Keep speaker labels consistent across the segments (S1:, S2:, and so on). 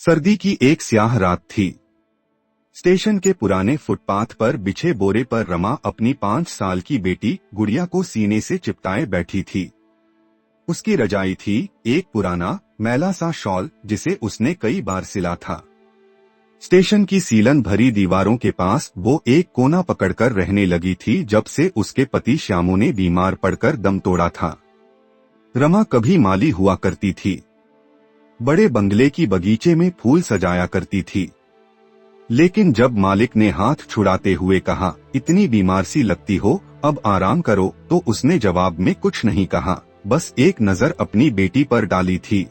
S1: सर्दी की एक स्याह रात थी। स्टेशन के पुराने फुटपाथ पर बिछे बोरे पर रमा अपनी 5 साल की बेटी गुड़िया को सीने से चिपटाए बैठी थी। उसकी रजाई थी एक पुराना मैला सा शॉल जिसे उसने कई बार सिला था। स्टेशन की सीलन भरी दीवारों के पास वो एक कोना पकड़कर रहने लगी थी जब से उसके पति श्यामू ने बीमार पड़कर दम तोड़ा था। रमा कभी माली हुआ करती थी। बड़े बंगले की बगीचे में फूल सजाया करती थी। लेकिन जब मालिक ने हाथ छुड़ाते हुए कहा, इतनी बीमार सी लगती हो, अब आराम करो, तो उसने जवाब में कुछ नहीं कहा, बस एक नजर अपनी बेटी पर डाली थी।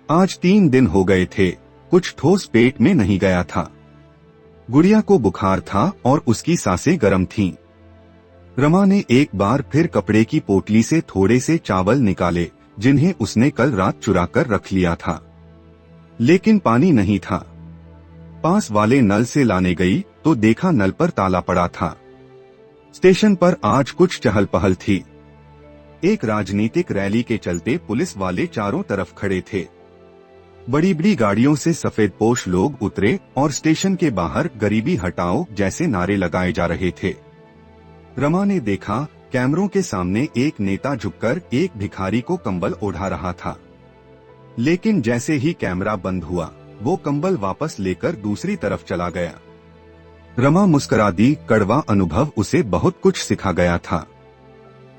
S1: आज 3 दिन हो गए थे, कुछ ठोस पेट में नहीं गया था। गुड़िया को बुखार था और उसकी सांसें गर्म थीं। रमा ने एक बार फिर कपड़े की पोटली से थोड़े से चावल निकाले जिन्हें उसने कल रात चुराकर रख लिया था, लेकिन पानी नहीं था। पास वाले नल से लाने गई तो देखा नल पर ताला पड़ा था। स्टेशन पर आज कुछ चहल पहल थी। एक राजनीतिक रैली के चलते पुलिस वाले चारों तरफ खड़े थे। बड़ी बड़ी गाड़ियों से सफेदपोश लोग उतरे और स्टेशन के बाहर गरीबी हटाओ जैसे नारे लगाए जा रहे थे। रमा ने देखा कैमरों के सामने एक नेता झुककर एक भिखारी को कंबल ओढ़ा रहा था, लेकिन जैसे ही कैमरा बंद हुआ वो कंबल वापस लेकर दूसरी तरफ चला गया। रमा मुस्कुरा दी। कड़वा अनुभव उसे बहुत कुछ सिखा गया था।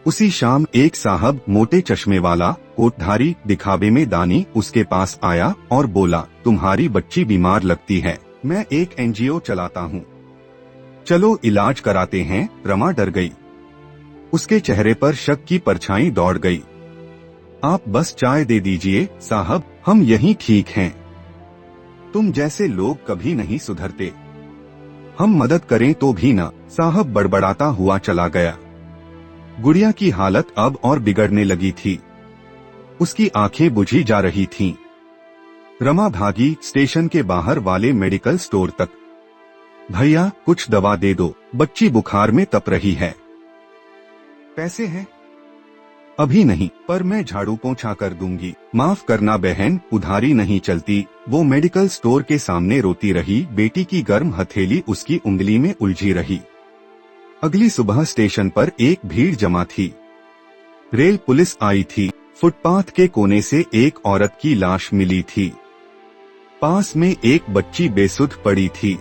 S1: उसी शाम एक साहब मोटे चश्मे वाला कोटधारी दिखावे में दानी उसके पास आया और बोला, तुम्हारी बच्ची बीमार लगती है, मैं एक एनजीओ चलाता हूँ, चलो इलाज कराते हैं। रमा डर गई। उसके चेहरे पर शक की परछाई दौड़ गई। आप बस चाय दे दीजिए साहब, हम यहीं ठीक हैं। तुम जैसे लोग कभी नहीं सुधरते, हम मदद करें तो भी ना। साहब बड़बड़ाता हुआ चला गया। गुड़िया की हालत अब और बिगड़ने लगी थी। उसकी आंखें बुझी जा रही थीं। रमा भागी स्टेशन के बाहर वाले मेडिकल स्टोर तक। भैया कुछ दवा दे दो, बच्ची बुखार में तप रही है। पैसे हैं? अभी नहीं, पर मैं झाड़ू पोंछा कर दूंगी। माफ करना बहन, उधारी नहीं चलती। वो मेडिकल स्टोर के सामने रोती रही। बेटी की गर्म हथेली उसकी उंगली में उलझी रही। अगली सुबह स्टेशन पर एक भीड़ जमा थी। रेल पुलिस आई थी। फुटपाथ के कोने से एक औरत की लाश मिली थी। पास में एक बच्ची बेसुध पड़ी थी।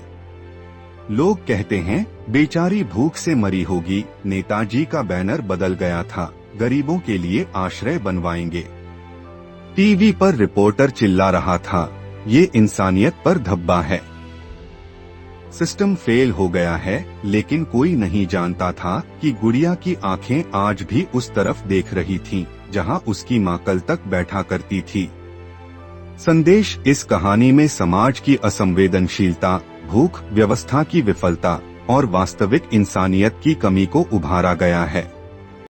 S1: लोग कहते हैं बेचारी भूख से मरी होगी। नेताजी का बैनर बदल गया था, गरीबों के लिए आश्रय बनवाएंगे। टीवी पर रिपोर्टर चिल्ला रहा था, ये इंसानियत पर धब्बा है। सिस्टम फेल हो गया है, लेकिन कोई नहीं जानता था कि गुड़िया की आंखें आज भी उस तरफ देख रही थीं, जहां उसकी मां कल तक बैठा करती थी। संदेश इस कहानी में समाज की असंवेदनशीलता, भूख, व्यवस्था की विफलता और वास्तविक इंसानियत की कमी को उभारा गया है।